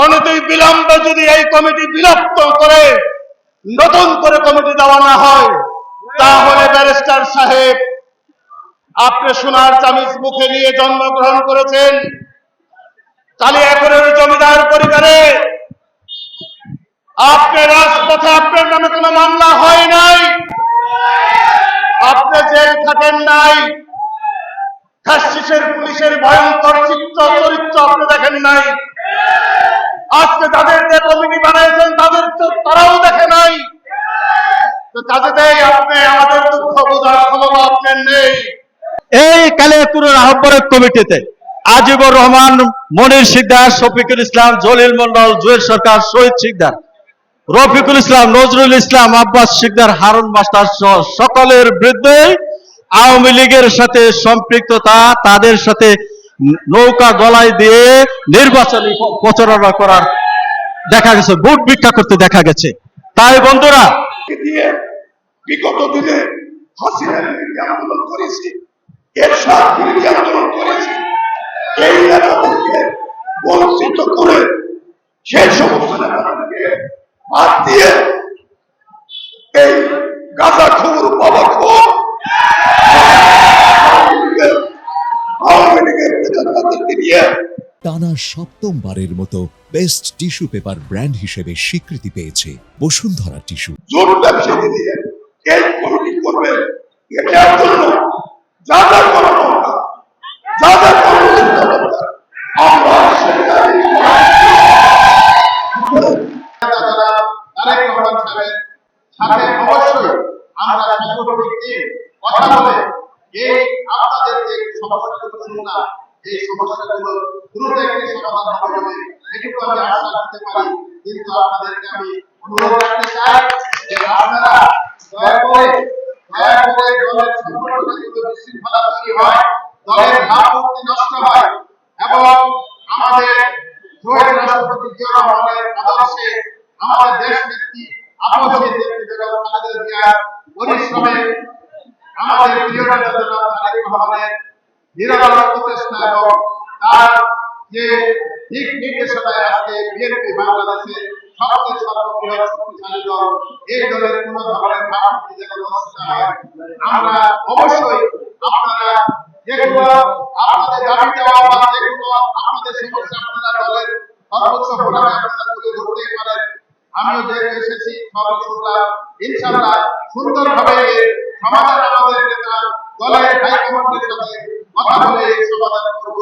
অনতি বিলম্বে যদি এই কমিটি বিলুপ্ত করে নতুন করে কমিটি দেওয়া না হয়, তাহলে ব্যারিস্টার সাহেব, আপনি সোনার চামিচ মুখে নিয়ে জন্মগ্রহণ করেছেন, কালিয়াকৈরের জমিদার পরিবারে। আপনার রাজপথে আপনার নামে কোনো মামলা হয় নাই, আপনি জেল খাটেন নাই, ফ্যাসিস্টের পুলিশের ভয়ঙ্কর চরিত্র আপনি দেখেন নাই। আজকে যাদেরকে কমিটি বানাইছেন তারাও দেখে নাই। তো কাজেই আপনি আমাদের দুঃখ বোঝার ক্ষমতা আপনার নেই। এই কালিয়াকৈরের আহ্বায়ক কমিটিতে আজিবুর রহমান, মনির শিকদার, শফিকুল ইসলাম, জলিল মন্ডল, জুয়েল সরকার, শহীদ শিকদার, রফিকুল ইসলাম, নজরুল ইসলাম, আব্বাস শিকদার, হারুন মাস্টার সহ সকলের বিরুদ্ধে আওয়ামী লীগের সাথে সম্পৃক্ততা, তাদের সাথে নৌকা গলায় দিয়ে নির্বাচনী প্রচারণা করার দেখা গেছে, ভোট ভিক্ষা করতে দেখা গেছে। তাই বন্ধুরা, বিগত দিনে হাসিনার বিরুদ্ধে আন্দোলন করেছি, এরশাদ বিরুদ্ধে আন্দোলন করেছি, এই নেতাদেরকে বঞ্চিত করে সেই সমস্ত নেতাদেরকে বাদ দিয়ে এই গাঁজা খবর বাবা খবর আওয়ামী লীগের নেতাদেরকে নিয়ে টানা সপ্তমবারের মতো বেস্ট টিস্যু পেপার ব্র্যান্ড হিসেবে স্বীকৃতি পেয়েছে বসুন্ধরা টিস্যু। জোর ব্যবসায়ী দিয়ে এই কমিটি করবে, এটার জন্য যা যা করা দরকার, যা যা আমরা অবশ্যই আমরা কথা বলে এই আপনাদের যে সমস্যাগুলো শুনলাম, এই সমস্যাগুলো দ্রুত একটি সমাধান হবে বলে এটুকু আমি আশা করতে পারি। কিন্তু আপনাদেরকে আমি অনুরোধ করতে চাই যে আপনারা দয়া করে দলের সম্পর্কে যদি বিশৃঙ্খলা তৈরি হয়, দলের ভাবমূর্তি নষ্ট হয় এবং আমাদের শহীদ রাষ্ট্রপতি জিয়া রহমানের আদর্শে আমাদের দেশ নেত্রী আপসী নেত্রী বেগম খালেদা জিয়ার পরিশ্রমে আমাদের প্রিয় নেতা জনাব তারেক রহমানের নিরলস প্রচেষ্টা এবং তার যে দিক নির্দেশনায় আজকে বিএনপি বাংলাদেশে সবচেয়ে সর্ববৃহৎ শক্তিশালী দল, এই দলের কোন ধরনের ভাবমূর্তি যেন নষ্ট হয়, আমরা অবশ্যই আপনারা যেগুলো আপনাদের দাবি দেওয়া বা যেগুলো আপনাদের সমস্যা আপনারা দলের সর্বোচ্চ ফোরামে আপনারা তুলে ধরতেই পারেন। আমিও দেখে এসেছি, সব শুনলাম, ইনশাআল্লাহ সুন্দরভাবে সমাধান আমাদের নেতা দলের হাইকমান্ডের সাথে কথা বলে সমাধান করব।